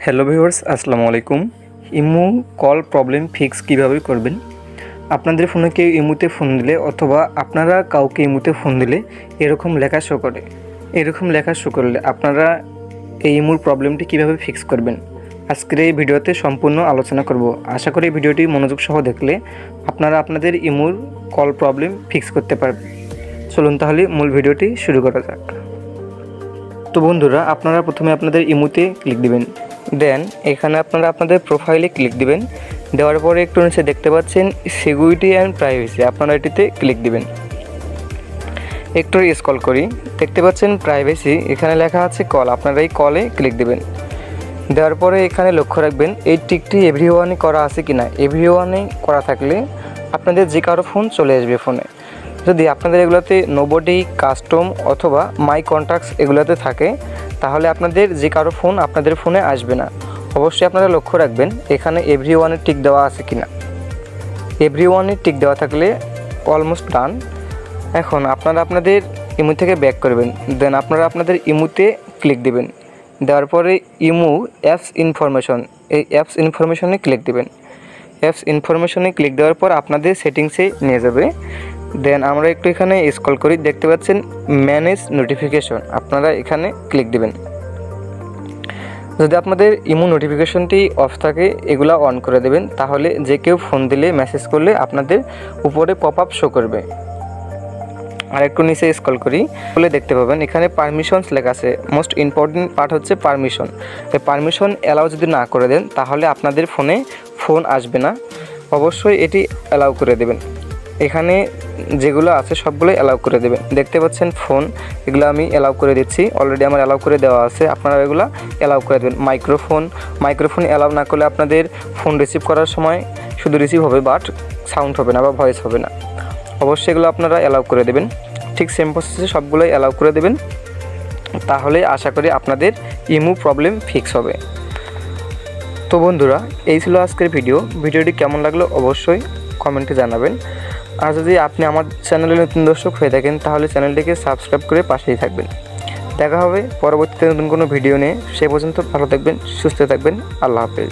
Hello viewers, আসসালামু আলাইকুম। Imo call problem fix কীভাবে করবেন। আপনাদের ফোনে কেউ ইমোতে ফোন দিলে অথবা আপনারা কাউকে ইমোতে ফোন দিলে এরকম লেখা শো করে। এরকম লেখা শো করলে আপনারা এই ইমোর প্রবলেমটি কীভাবে ফিক্স করবেন আজকের এই ভিডিওতে সম্পূর্ণ আলোচনা করব। আশা করি ভিডিওটি মনোযোগ সহ দেখলে আপনারা আপনাদের ইমোর কল প্রবলেম ফিক্স করতে পারবেন। চলুন তাহলে মূল ভিডিওটি শুরু করা যাক। তো বন্ধুরা, আপনারা প্রথমে আপনাদের ইমোতে ক্লিক দিবেন, দেন এখানে আপনারা আপনাদের প্রোফাইলে ক্লিক দিবেন। দেওয়ার পরে একটু নিচে দেখতে পাচ্ছেন সিকিউরিটি অ্যান্ড প্রাইভেসি, আপনারা এটিতে ক্লিক দিবেন। একটু স্ক্রল করি, দেখতে পাচ্ছেন প্রাইভেসি, এখানে লেখা আছে কল, আপনারা এই কলে ক্লিক দিবেন। দেওয়ার পরে এখানে লক্ষ্য রাখবেন এই টিকটি এভরিওয়ানে করা আছে কি না। এভরিওয়ানে করা থাকলে আপনাদের যে কারো ফোন চলে আসবে ফোনে। যদি আপনাদের এগুলোতে নোবডি, কাস্টম অথবা মাই কন্ট্যাক্টস এগুলোতে থাকে তাহলে আপনাদের যে কারো ফোন আপনাদের ফোনে আসবে না। অবশ্যই আপনারা লক্ষ্য রাখবেন এখানে এভরিওয়ানের টিক দেওয়া আছে কি না। এভরিওয়ানের টিক দেওয়া থাকলে অলমোস্ট ডান। এখন আপনারা আপনাদের ইমো থেকে ব্যাক করবেন, দেন আপনারা আপনাদের ইমোতে ক্লিক দিবেন। দেওয়ার পরে ইমো অ্যাপস ইনফরমেশন, এই অ্যাপস ইনফরমেশনে ক্লিক দিবেন। অ্যাপস ইনফরমেশনে ক্লিক দেওয়ার পর আপনাদের সেটিংসে নিয়ে যাবে। দেন আমরা একটু এখানে স্ক্রল করি, দেখতে পাচ্ছেন ম্যানেজ নোটিফিকেশন, আপনারা এখানে ক্লিক দিবেন। যদি আপনাদের ইমো নোটিফিকেশনটি অফ থাকে এগুলা অন করে দেবেন, তাহলে যে কেউ ফোন দিলে মেসেজ করলে আপনাদের উপরে পপ আপ শো করবে। আর একটু নিচে স্ক্রল করি বলে দেখতে পাবেন এখানে পারমিশনস লেখা আছে। মোস্ট ইম্পর্টেন্ট পার্ট হচ্ছে পারমিশন। এই পারমিশন অ্যালাউ যদি না করে দেন তাহলে আপনাদের ফোনে ফোন আসবে না। অবশ্যই এটি অ্যালাউ করে দেবেন। এখানে যেগুলো আছে সবগুলোই অ্যালাউ করে দেবেন। দেখতে পাচ্ছেন ফোন, এগুলো আমি অ্যালাউ করে দিচ্ছি, অলরেডি আমার অ্যালাউ করে দেওয়া আছে, আপনারা এগুলো অ্যালাউ করে দেবেন। মাইক্রোফোন অ্যালাউ না করলে আপনাদের ফোন রিসিভ করার সময় শুধু রিসিভ হবে, বাট সাউন্ড হবে না বা ভয়েস হবে না। অবশ্যই এগুলো আপনারা অ্যালাউ করে দেবেন। ঠিক সেম প্রসেসে সবগুলোই অ্যালাউ করে দেবেন, তাহলে আশা করি আপনাদের ইমো প্রবলেম ফিক্স হবে। তো বন্ধুরা, এই ছিল আজকের ভিডিওটি কেমন লাগলো অবশ্যই কমেন্টে জানাবেন। আর যদি আপনি আমার চ্যানেলে নতুন দর্শক হয়ে থাকেন তাহলে চ্যানেলটিকে সাবস্ক্রাইব করে পাশেই থাকবেন। দেখা হবে পরবর্তীতে নতুন কোনো ভিডিও নিয়ে। সে পর্যন্ত ভালো থাকবেন, সুস্থ থাকবেন। আল্লাহ হাফেজ।